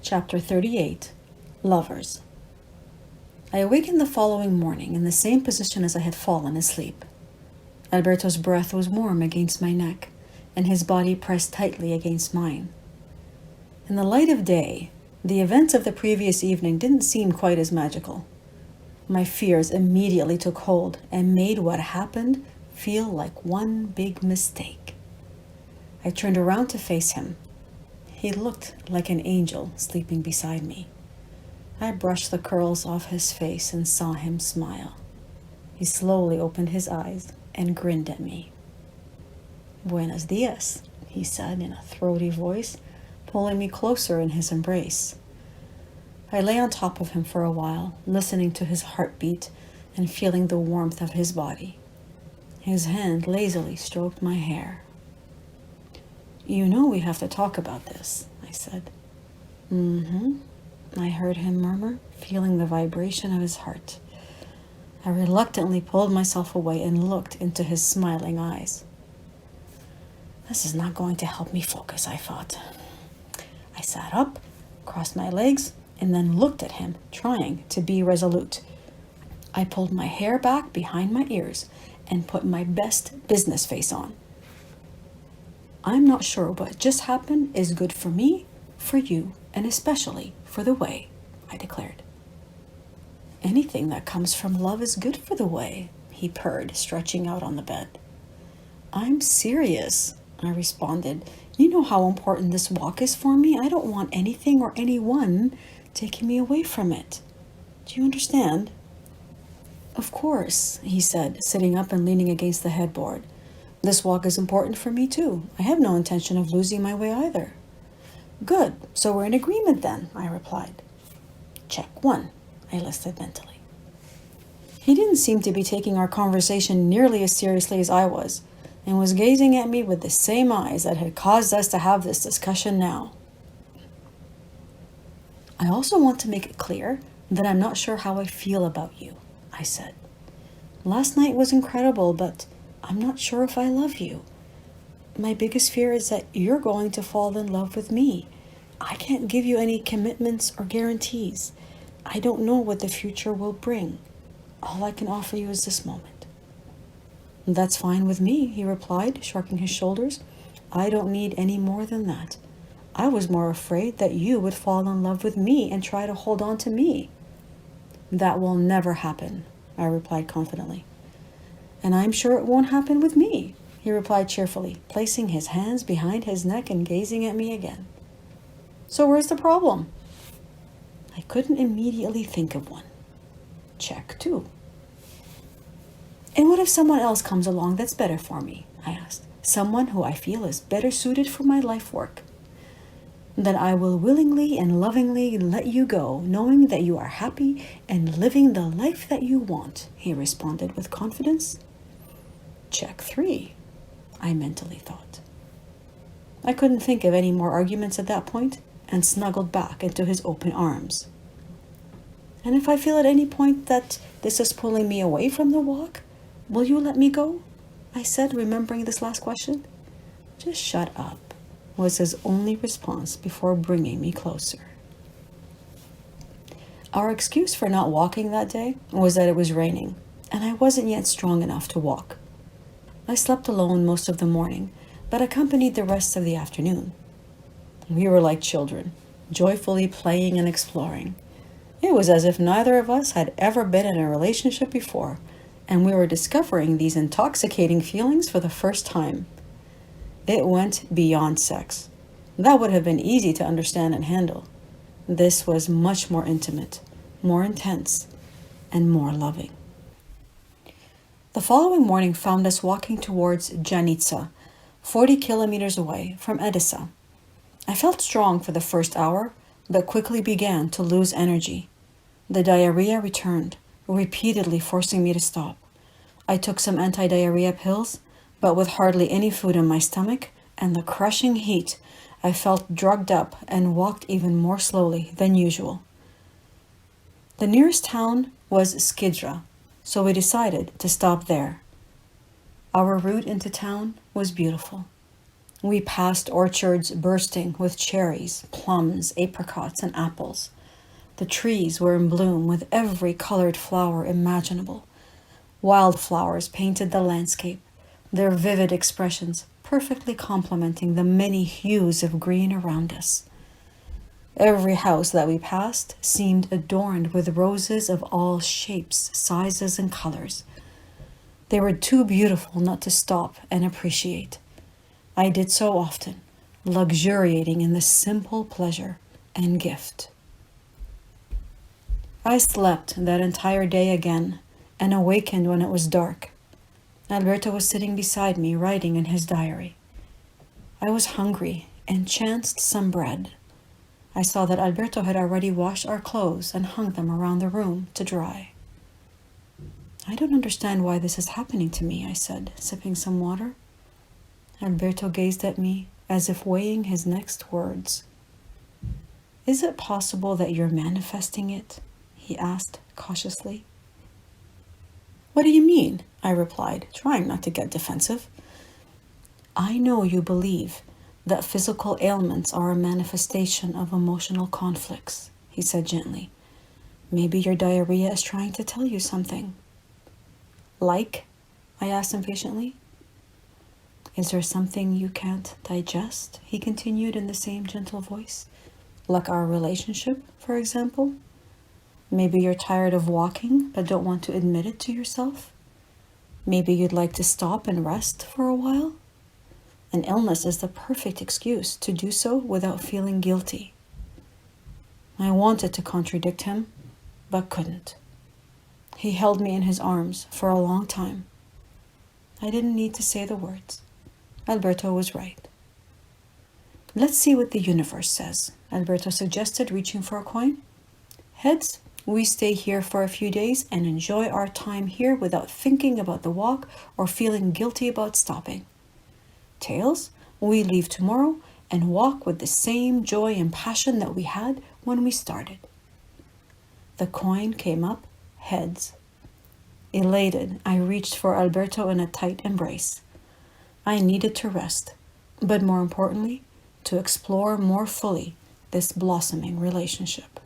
Chapter 38, Lovers. I awakened the following morning in the same position as I had fallen asleep. Alberto's breath was warm against my neck, and his body pressed tightly against mine. In the light of day, the events of the previous evening didn't seem quite as magical. My fears immediately took hold and made what happened feel like one big mistake. I turned around to face him. He looked like an angel sleeping beside me. I brushed the curls off his face and saw him smile. He slowly opened his eyes and grinned at me. "Buenos dias," he said in a throaty voice, pulling me closer in his embrace. I lay on top of him for a while, listening to his heartbeat and feeling the warmth of his body. His hand lazily stroked my hair. "You know we have to talk about this," I said. "Mm-hmm," I heard him murmur, feeling the vibration of his heart. I reluctantly pulled myself away and looked into his smiling eyes. This is not going to help me focus, I thought. I sat up, crossed my legs, and then looked at him, trying to be resolute. I pulled my hair back behind my ears and put my best business face on. "I'm not sure what just happened is good for me, for you, and especially for the way," I declared. "Anything that comes from love is good for the way," he purred, stretching out on the bed. "I'm serious," I responded. "You know how important this walk is for me. I don't want anything or anyone taking me away from it. Do you understand?" "Of course," he said, sitting up and leaning against the headboard. "This walk is important for me too. I have no intention of losing my way either." "Good, so we're in agreement then," I replied. "Check 1, I listed mentally. He didn't seem to be taking our conversation nearly as seriously as I was, and was gazing at me with the same eyes that had caused us to have this discussion now. "I also want to make it clear that I'm not sure how I feel about you," I said. "Last night was incredible, but I'm not sure if I love you. My biggest fear is that you're going to fall in love with me. I can't give you any commitments or guarantees. I don't know what the future will bring. All I can offer you is this moment." "That's fine with me," he replied, shrugging his shoulders. "I don't need any more than that. I was more afraid that you would fall in love with me and try to hold on to me." "That will never happen," I replied confidently. "And I'm sure it won't happen with me," he replied cheerfully, placing his hands behind his neck and gazing at me again. "So where's the problem?" I couldn't immediately think of one. Check 2. "And what if someone else comes along that's better for me?" I asked. "Someone who I feel is better suited for my life work." "Then I will willingly and lovingly let you go, knowing that you are happy and living the life that you want," he responded with confidence. Check 3, I mentally thought. I couldn't think of any more arguments at that point and snuggled back into his open arms. "And if I feel at any point that this is pulling me away from the walk, will you let me go?" I said, remembering this last question. "Just shut up," was his only response before bringing me closer. Our excuse for not walking that day was that it was raining, and I wasn't yet strong enough to walk. I slept alone most of the morning, but accompanied the rest of the afternoon. We were like children, joyfully playing and exploring. It was as if neither of us had ever been in a relationship before, and we were discovering these intoxicating feelings for the first time. It went beyond sex. That would have been easy to understand and handle. This was much more intimate, more intense, and more loving. The following morning found us walking towards Janitsa, 40 kilometers away from Edessa. I felt strong for the first hour, but quickly began to lose energy. The diarrhea returned, repeatedly forcing me to stop. I took some anti-diarrhea pills, but with hardly any food in my stomach and the crushing heat, I felt drugged up and walked even more slowly than usual. The nearest town was Skidra, so we decided to stop there. Our route into town was beautiful. We passed orchards bursting with cherries, plums, apricots, and apples. The trees were in bloom with every colored flower imaginable. Wildflowers painted the landscape, their vivid expressions perfectly complementing the many hues of green around us. Every house that we passed seemed adorned with roses of all shapes, sizes, and colors. They were too beautiful not to stop and appreciate. I did so often, luxuriating in the simple pleasure and gift. I slept that entire day again and awakened when it was dark. Alberto was sitting beside me, writing in his diary. I was hungry and chanced some bread. I saw that Alberto had already washed our clothes and hung them around the room to dry. I don't understand why this is happening to me, I said, sipping some water. Alberto gazed at me as if weighing his next words. Is it possible that you're manifesting it? He asked cautiously. What do you mean? I replied, trying not to get defensive. I know you believe that physical ailments are a manifestation of emotional conflicts, he said gently. Maybe your diarrhea is trying to tell you something. Like? I asked impatiently. Is there something you can't digest? He continued in the same gentle voice. Like our relationship, for example? Maybe you're tired of walking but don't want to admit it to yourself? Maybe you'd like to stop and rest for a while? An illness is the perfect excuse to do so without feeling guilty. I wanted to contradict him, but couldn't. He held me in his arms for a long time. I didn't need to say the words. Alberto was right. Let's see what the universe says, Alberto suggested, reaching for a coin. Heads, we stay here for a few days and enjoy our time here without thinking about the walk or feeling guilty about stopping. Tails, we leave tomorrow and walk with the same joy and passion that we had when we started. The coin came up heads. Elated, I reached for Alberto in a tight embrace. I needed to rest, but more importantly, to explore more fully this blossoming relationship.